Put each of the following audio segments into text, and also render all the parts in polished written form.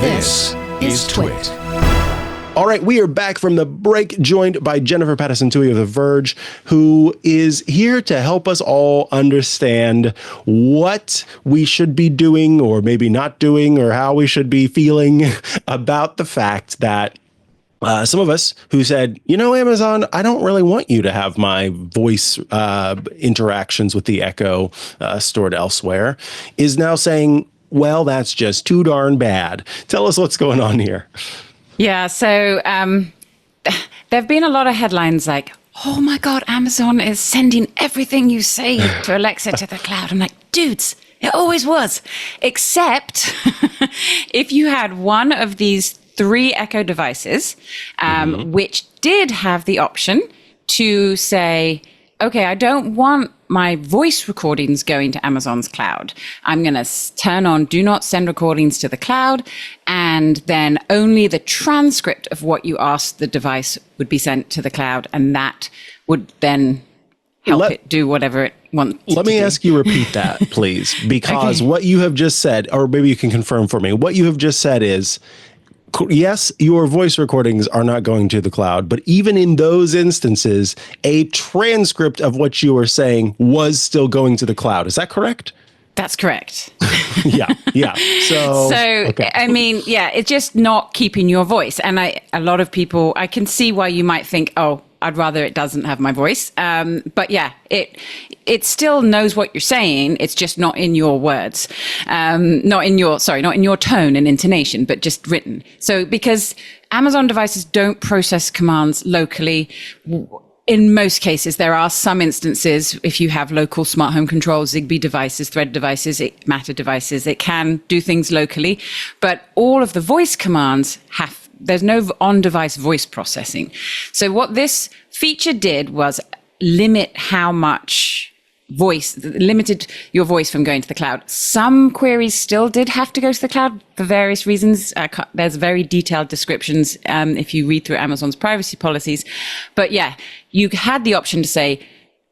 This is TWiT. All right, we are back from the break, joined by Jennifer Patterson Tui of The Verge, who is here to help us all understand what we should be doing or maybe not doing, or how we should be feeling about the fact that some of us who said, Amazon, I don't really want you to have my voice interactions with the Echo stored elsewhere, is now saying, well, that's just too darn bad. Tell us what's going on here. Yeah, so there have been a lot of headlines like, oh my God, Amazon is sending everything you say to Alexa to the cloud. I'm like, dudes, it always was. Except if you had one of these 3 Echo devices, which did have the option to say, okay, I don't want my voice recordings going to Amazon's cloud. I'm going to turn on do not send recordings to the cloud, and then only the transcript of what you asked the device would be sent to the cloud, and that would then help it do whatever it wants. Let me ask you repeat that, please, because what you have just said, or maybe you can confirm for me, what you have just said is, yes, your voice recordings are not going to the cloud, but even in those instances, a transcript of what you were saying was still going to the cloud. Is that correct? That's correct. Yeah. So okay. I mean, yeah, it's just not keeping your voice. And a lot of people, I can see why you might think, oh, I'd rather it doesn't have my voice. But yeah, it still knows what you're saying. It's just not in your words, not in your tone and intonation, but just written. So because Amazon devices don't process commands locally, in most cases, there are some instances, if you have local smart home controls, Zigbee devices, Thread devices, Matter devices, it can do things locally. But all of the voice commands there's no on-device voice processing. So what this feature did was limited your voice from going to the cloud. Some queries still did have to go to the cloud for various reasons. There's very detailed descriptions if you read through Amazon's privacy policies. But yeah, you had the option to say,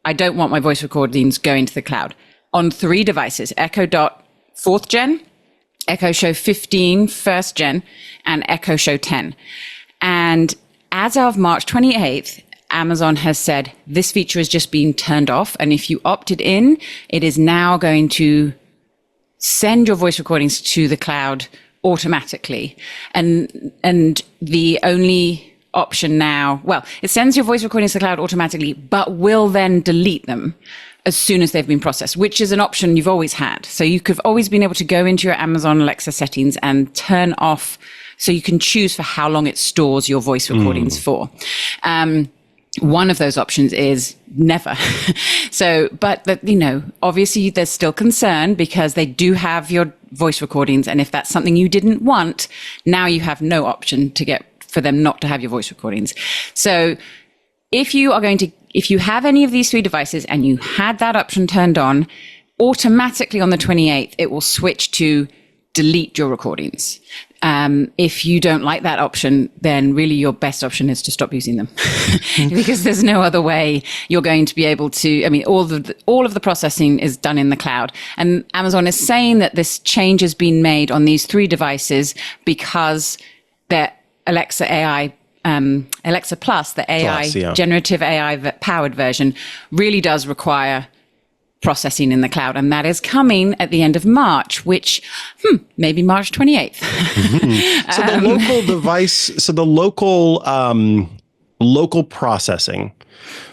I don't want my voice recordings going to the cloud on 3 devices, Echo Dot 4th gen, Echo Show 15 1st gen, and Echo Show 10. And as of March 28th, Amazon has said this feature is just being turned off. And if you opted in, it is now going to send your voice recordings to the cloud automatically. And the only option now, well, it sends your voice recordings to the cloud automatically, but will then delete them as soon as they've been processed, which is an option you've always had. So you could have always been able to go into your Amazon Alexa settings and turn off, so you can choose for how long it stores your voice recordings for. One of those options is never. So, but obviously there's still concern because they do have your voice recordings. And if that's something you didn't want, now you have no option for them not to have your voice recordings. So if you have any of these 3 devices and you had that option turned on, automatically on the 28th, it will switch to delete your recordings. If you don't like that option, then really your best option is to stop using them because there's no other way you're going to be able to, all of the processing is done in the cloud. And Amazon is saying that this change has been made on these 3 devices because their Alexa AI, Alexa Plus, the generative AI powered version, really does require processing in the cloud, and that is coming at the end of March, which maybe March 28th. So the local device, local processing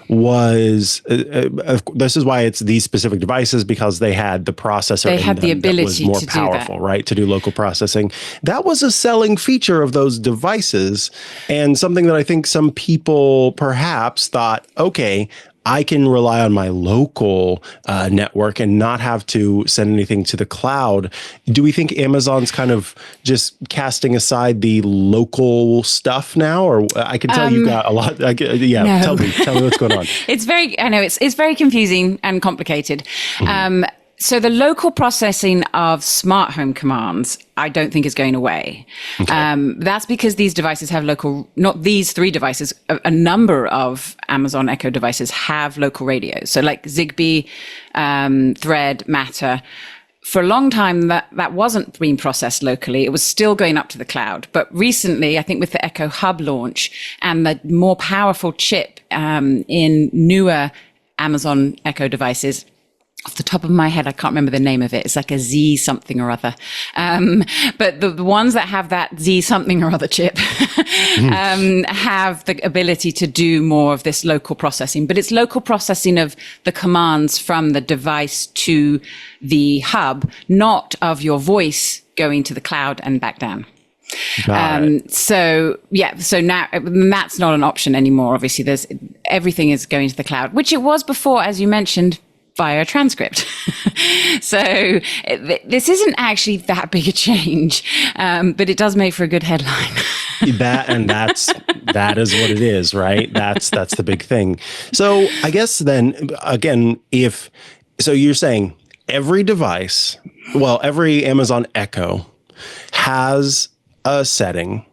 was, this is why it's these specific devices, because they had the processor. They had the ability that was more powerful, right? To do local processing. That was a selling feature of those devices, and something that I think some people perhaps thought, okay, I can rely on my local network and not have to send anything to the cloud. Do we think Amazon's kind of just casting aside the local stuff now? Or I can tell you got a lot. No. Tell me what's going on. It's very confusing and complicated. So the local processing of smart home commands, I don't think is going away. Okay. That's because these devices have not these 3 devices, a number of Amazon Echo devices have local radios. So like Zigbee, Thread, Matter, for a long time, that wasn't being processed locally. It was still going up to the cloud. But recently, I think with the Echo Hub launch and the more powerful chip in newer Amazon Echo devices, off the top of my head, I can't remember the name of it. It's like a Z something or other. But the ones that have that Z something or other chip have the ability to do more of this local processing. But it's local processing of the commands from the device to the hub, not of your voice going to the cloud and back down. So now that's not an option anymore. Obviously, everything is going to the cloud, which it was before, as you mentioned, via transcript. So this isn't actually that big a change, but it does make for a good headline. that is what it is, right? That's the big thing. So I guess then again, so you're saying every device, every Amazon Echo has a setting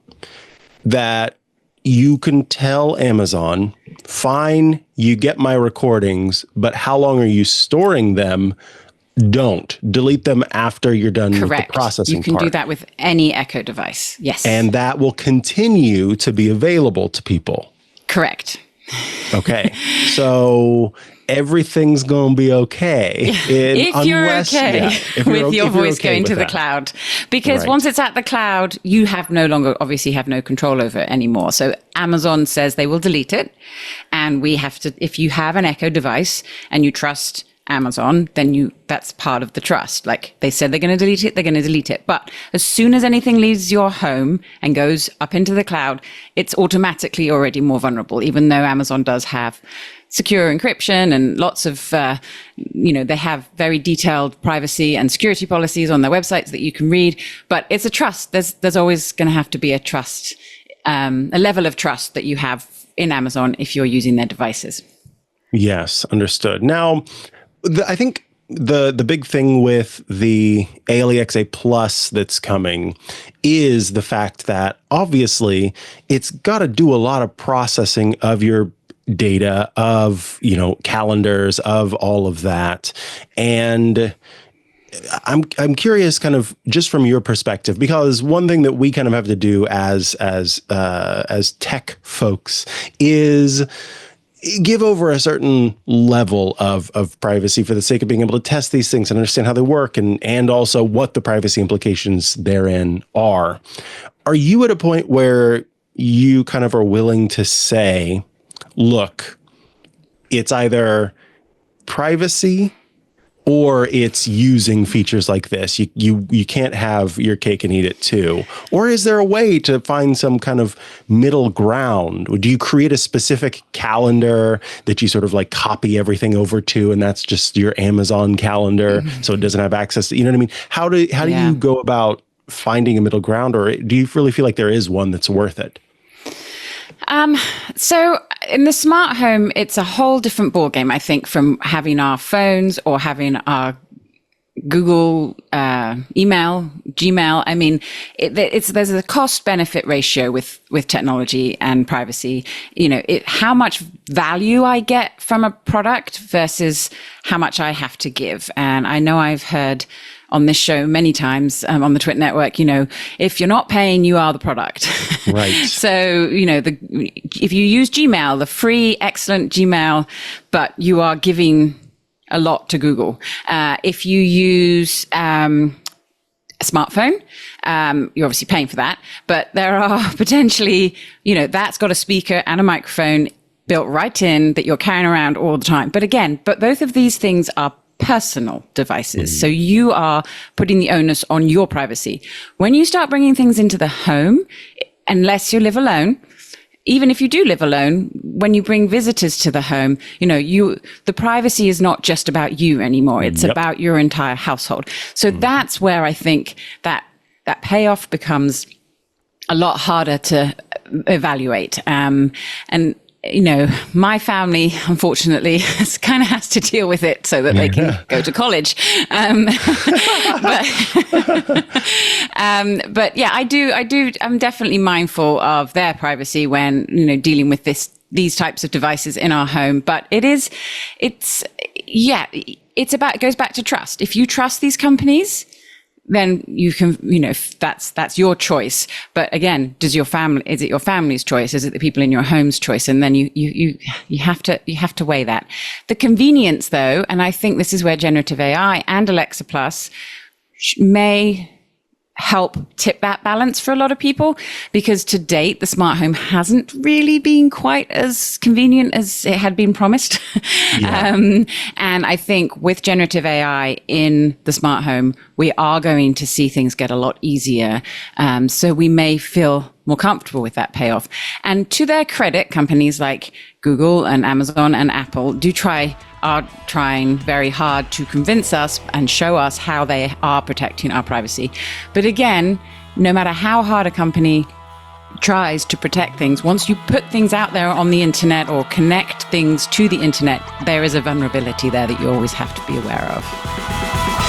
that you can tell Amazon, fine, you get my recordings, but how long are you storing them? Don't delete them after you're done with the processing part. You can do that with any Echo device. Yes. And that will continue to be available to people. Correct. Okay. So everything's going to be okay. If you're okay with your voice going to the cloud. Because once it's at the cloud, you obviously have no control over it anymore. So Amazon says they will delete it. And if you have an Echo device and you trust Amazon, then that's part of the trust. Like they said they're going to delete it, they're going to delete it. But as soon as anything leaves your home and goes up into the cloud, it's automatically already more vulnerable, even though Amazon does have secure encryption and lots of, they have very detailed privacy and security policies on their websites that you can read. But it's a trust. There's always going to have to be a trust, a level of trust that you have in Amazon if you're using their devices. Yes, understood. Now, I think the big thing with the ALEXA Plus that's coming is the fact that obviously it's got to do a lot of processing of your data, of, calendars, of all of that. And I'm curious kind of just from your perspective, because one thing that we kind of have to do as tech folks is give over a certain level of privacy for the sake of being able to test these things and understand how they work and also what the privacy implications therein are. Are you at a point where you kind of are willing to say, look, it's either privacy or it's using features like this? You can't have your cake and eat it too. Or is there a way to find some kind of middle ground? Do you create a specific calendar that you sort of like copy everything over to, and that's just your Amazon calendar, so it doesn't have access to, you know what I mean? How do you go about finding a middle ground, or do you really feel like there is one that's worth it? So in the smart home, it's a whole different ballgame, I think, from having our phones or having our Google email, Gmail. I mean, there's a cost benefit ratio with technology and privacy. How much value I get from a product versus how much I have to give. And I know I've heard on this show many times on the TWiT network, if you're not paying, you are the product. Right. So, if you use Gmail, the free, excellent Gmail, but you are giving a lot to Google. If you use a smartphone, you're obviously paying for that, but there are potentially, that's got a speaker and a microphone built right in that you're carrying around all the time. But again, both of these things are personal devices. So you are putting the onus on your privacy. When you start bringing things into the home, unless you live alone, even if you do live alone, when you bring visitors to the home, the privacy is not just about you anymore. It's about your entire household. So that's where I think that payoff becomes a lot harder to evaluate. And my family, unfortunately, kind of has to deal with it so that they can go to college. But yeah, I do. I'm definitely mindful of their privacy when, dealing with these types of devices in our home. But it it goes back to trust. If you trust these companies, then you can, that's your choice. But again, is it your family's choice? Is it the people in your home's choice? And then you have to weigh that. The convenience though, and I think this is where generative AI and Alexa Plus may help tip that balance for a lot of people, because to date, the smart home hasn't really been quite as convenient as it had been promised. Yeah. And I think with generative AI in the smart home, we are going to see things get a lot easier. So we may feel more comfortable with that payoff. And to their credit, companies like Google and Amazon and Apple are trying very hard to convince us and show us how they are protecting our privacy. But again, no matter how hard a company tries to protect things, once you put things out there on the internet or connect things to the internet, there is a vulnerability there that you always have to be aware of.